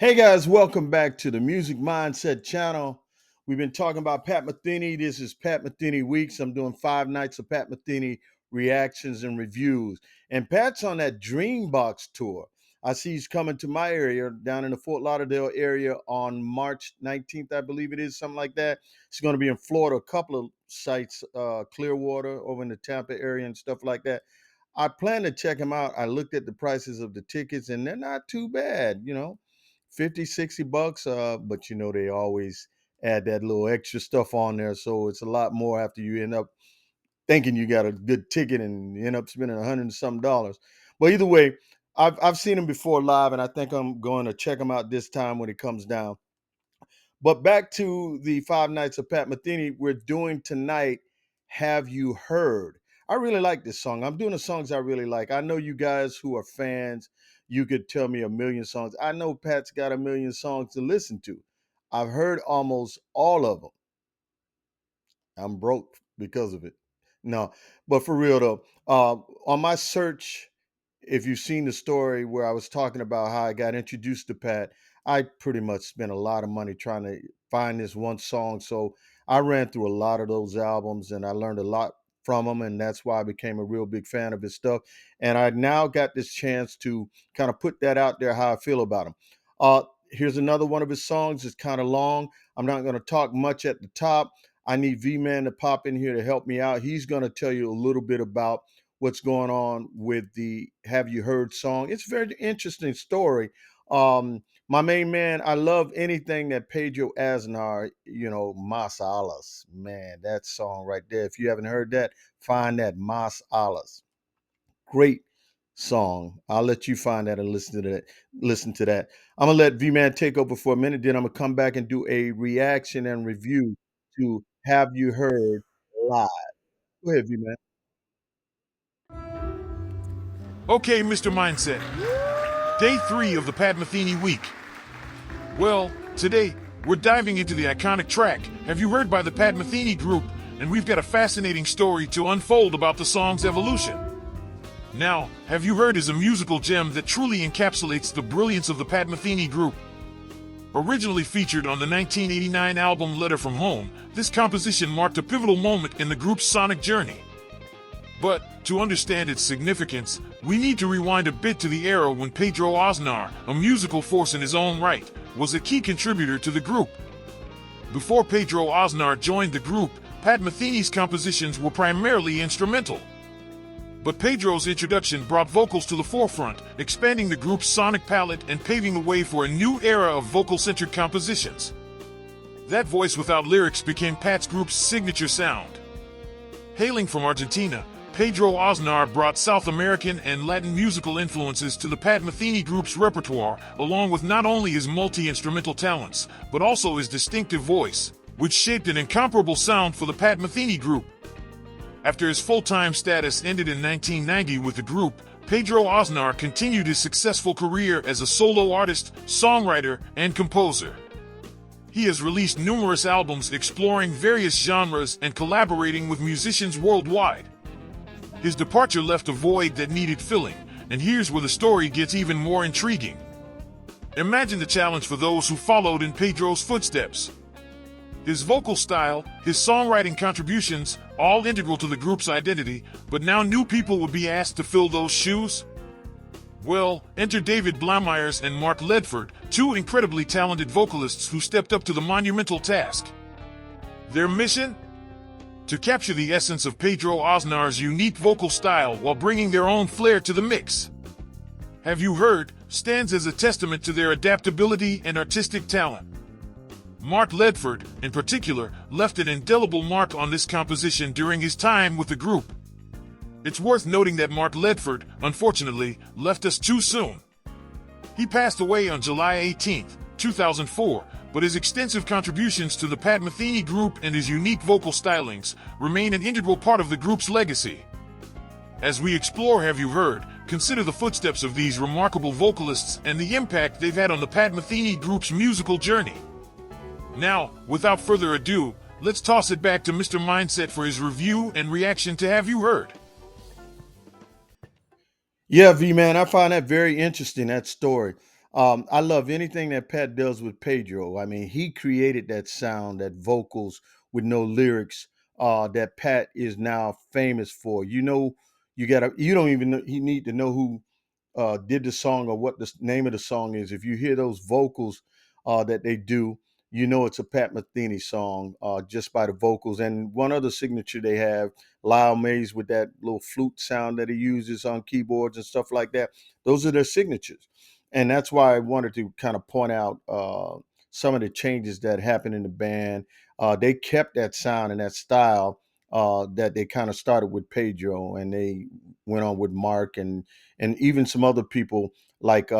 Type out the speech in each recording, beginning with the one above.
Hey guys, welcome back to the Music Mindset channel. We've been talking about Pat Metheny. This is Pat Metheny Weeks. I'm doing 5 nights of Pat Metheny reactions and reviews. And Pat's on that Dreambox tour. I see he's coming to my area down in the Fort Lauderdale area on March 19th, I believe it is, something like that. He's going to be in Florida, a couple of sites, Clearwater over in the Tampa area and stuff like that. I plan to check him out. I looked at the prices of the tickets and they're not too bad, 50, 60 bucks. But they always add that little extra stuff on there. So it's a lot more after you end up thinking you got a good ticket and you end up spending 100 and some dollars. But either way, I've seen him before live, and I think I'm going to check him out this time when he comes down. But back to the 5 nights of Pat Metheny, we're doing tonight. Have you heard? I really like this song. I'm doing the songs I really like. I know you guys who are fans, you could tell me a million songs. I know Pat's got a million songs to listen to. I've heard almost all of them. I'm broke because of it. No, but for real though, on my search, if you've seen the story where I was talking about how I got introduced to Pat, I pretty much spent a lot of money trying to find this one song. So I ran through a lot of those albums and I learned a lot from him. And that's why I became a real big fan of his stuff. And I now got this chance to kind of put that out there, how I feel about him. Here's another one of his songs. It's kind of long. I'm not going to talk much at the top. I need V-Man to pop in here to help me out. He's going to tell you a little bit about what's going on with the Have You Heard song. It's a very interesting story. My main man, I love anything that Pedro Aznar, Mas Alas. Man, that song right there. If you haven't heard that, find that Mas Alas. Great song. I'll let you find that and listen to that. Listen to that. I'm gonna let V-Man take over for a minute, then I'm gonna come back and do a reaction and review to Have You Heard live. Go ahead, V-Man. Okay, Mr. Mindset. Day 3 of the Pat Metheny week. Well, today, we're diving into the iconic track, Have You Heard by the Pat Metheny Group, and we've got a fascinating story to unfold about the song's evolution. Now, Have You Heard is a musical gem that truly encapsulates the brilliance of the Pat Metheny Group. Originally featured on the 1989 album Letter From Home, this composition marked a pivotal moment in the group's sonic journey. But, to understand its significance, we need to rewind a bit to the era when Pedro Aznar, a musical force in his own right, was a key contributor to the group. Before Pedro Aznar joined the group, Pat Metheny's compositions were primarily instrumental. But Pedro's introduction brought vocals to the forefront, expanding the group's sonic palette and paving the way for a new era of vocal-centered compositions. That voice without lyrics became Pat's group's signature sound. Hailing from Argentina, Pedro Aznar brought South American and Latin musical influences to the Pat Metheny Group's repertoire, along with not only his multi-instrumental talents, but also his distinctive voice, which shaped an incomparable sound for the Pat Metheny Group. After his full-time status ended in 1990 with the group, Pedro Aznar continued his successful career as a solo artist, songwriter, and composer. He has released numerous albums exploring various genres and collaborating with musicians worldwide. His departure left a void that needed filling, and here's where the story gets even more intriguing. Imagine the challenge for those who followed in Pedro's footsteps. His vocal style, his songwriting contributions, all integral to the group's identity, but now new people would be asked to fill those shoes? Well, enter David Blamires and Mark Ledford, two incredibly talented vocalists who stepped up to the monumental task. Their mission? To capture the essence of Pedro Aznar's unique vocal style while bringing their own flair to the mix. Have You Heard stands as a testament to their adaptability and artistic talent. Mark Ledford, in particular, left an indelible mark on this composition during his time with the group. It's worth noting that Mark Ledford, unfortunately, left us too soon. He passed away on July 18, 2004, but his extensive contributions to the Pat Metheny Group and his unique vocal stylings remain an integral part of the group's legacy. As we explore Have You Heard, consider the footsteps of these remarkable vocalists and the impact they've had on the Pat Metheny Group's musical journey. Now, without further ado, let's toss it back to Mr. Mindset for his review and reaction to Have You Heard. Yeah, V-Man, I find that very interesting, that story. I love anything that Pat does with Pedro. I mean, he created that sound, that vocals with no lyrics, that Pat is now famous for. You don't even know, you need to know who did the song or what the name of the song is. If you hear those vocals that they do, you know it's a Pat Metheny song just by the vocals. And one other signature they have, Lyle Mays with that little flute sound that he uses on keyboards and stuff like that. Those are their signatures. And that's why I wanted to kind of point out some of the changes that happened in the band. They kept that sound and that style that they kind of started with Pedro, and they went on with Mark and even some other people like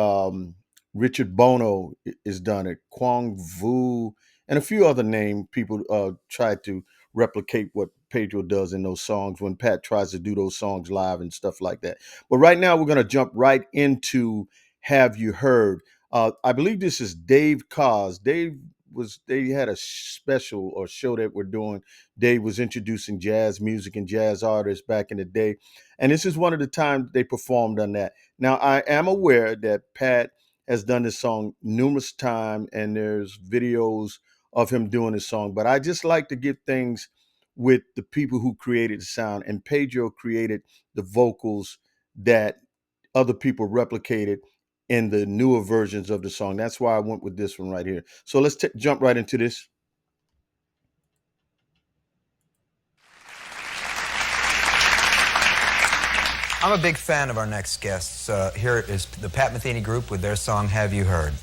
Richard Bono is done it, Kwang Vu, and a few other name people tried to replicate what Pedro does in those songs when Pat tries to do those songs live and stuff like that. But right now we're going to jump right into Have You Heard? I believe this is Dave Cos. They had a special or show that we're doing. Dave was introducing jazz music and jazz artists back in the day, and this is one of the times they performed on that. Now, I am aware that Pat has done this song numerous times, and there's videos of him doing this song, but I just like to get things with the people who created the sound, and Pedro created the vocals that other people replicated in the newer versions of the song. That's why I went with this one right here. So let's jump right into this. I'm a big fan of our next guests. Here is the Pat Metheny Group with their song, Have You Heard?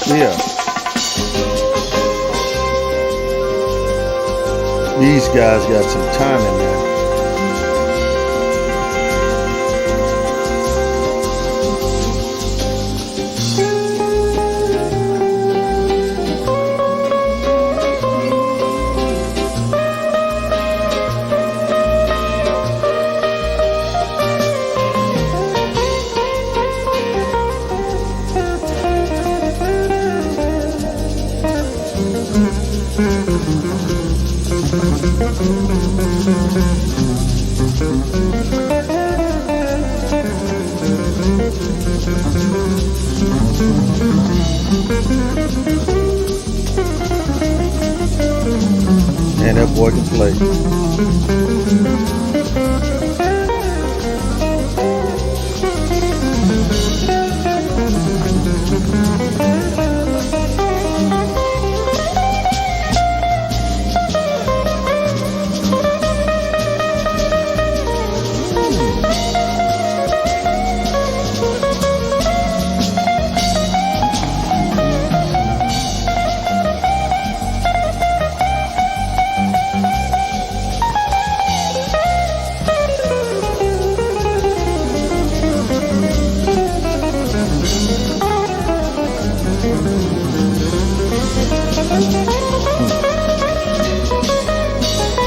Yeah. These guys got some time in there. And that boy can play.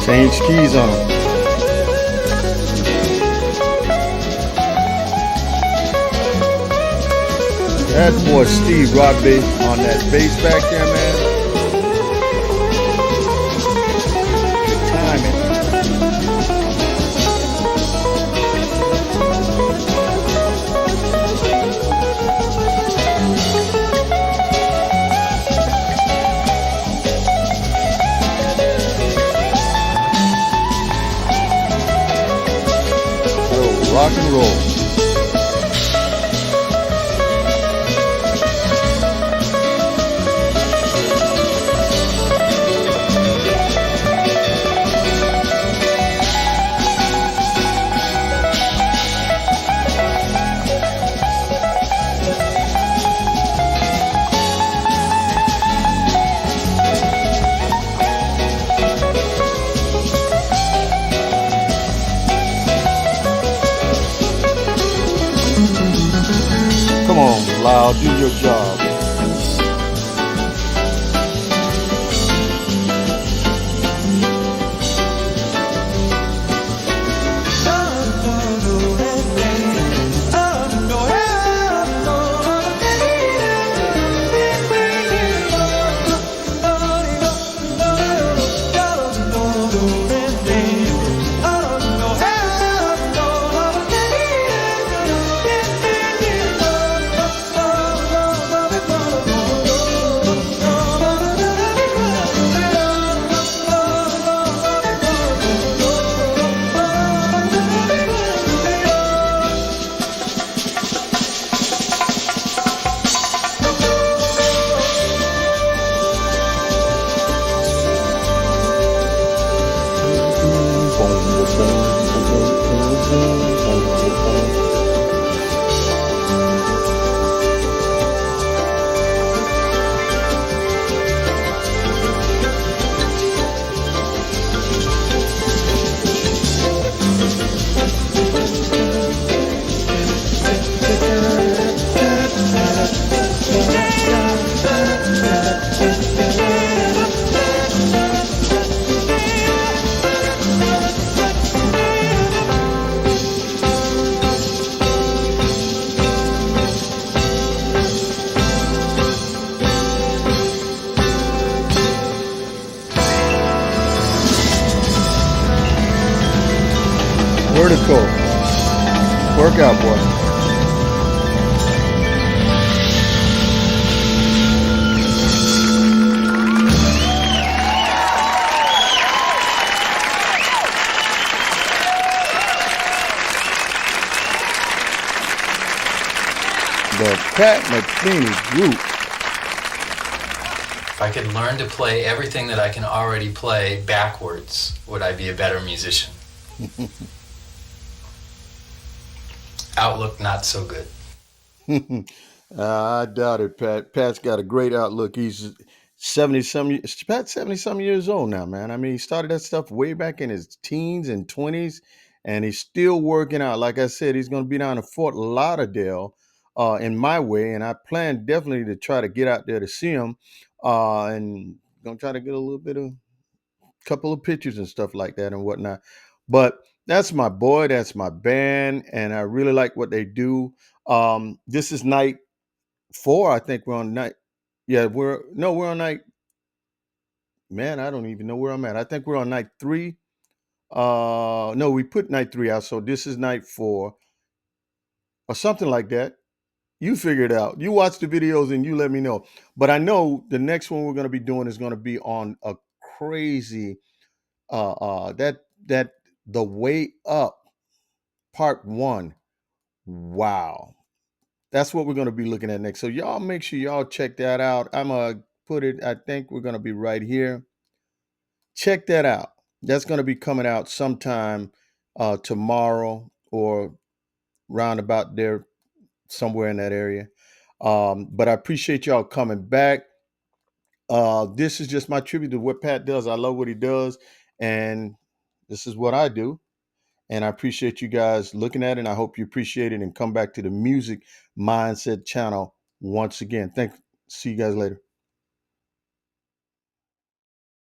Change keys on them. That boy Steve Rodby on that bass back there, man. The timing. Oh, rock and roll. Come on, Lyle, do your job. Vertical. Workout, boy. The Pat Metheny Group. If I could learn to play everything that I can already play backwards, would I be a better musician? Outlook not so good. I doubt it, Pat. Pat's got a great outlook. He's 70 some. Pat's 70 some years old now, man. I mean, he started that stuff way back in his teens and 20s, and he's still working out. Like I said, he's going to be down in Fort Lauderdale in my way, and I plan definitely to try to get out there to see him and going to try to get a little bit of couple of pictures and stuff like that and whatnot. But that's my boy. That's my band, and I really like what they do. This is night 4. I think we're on night. Yeah, we're on night. Man, I don't even know where I'm at. I think we're on night 3. No, we put night 3 out, so this is night 4 or something like that. You figure it out. You watch the videos and you let me know. But I know the next one we're going to be doing is going to be on a crazy that the way up part 1. Wow. That's what we're going to be looking at next. So y'all make sure y'all check that out. I'm going to put it, I think we're going to be right here. Check that out. That's going to be coming out sometime tomorrow or round about there, somewhere in that area. But I appreciate y'all coming back. This is just my tribute to what Pat does. I love what he does, and this is what I do. And I appreciate you guys looking at it. And I hope you appreciate it and come back to the Music Mindset channel once again. See you guys later.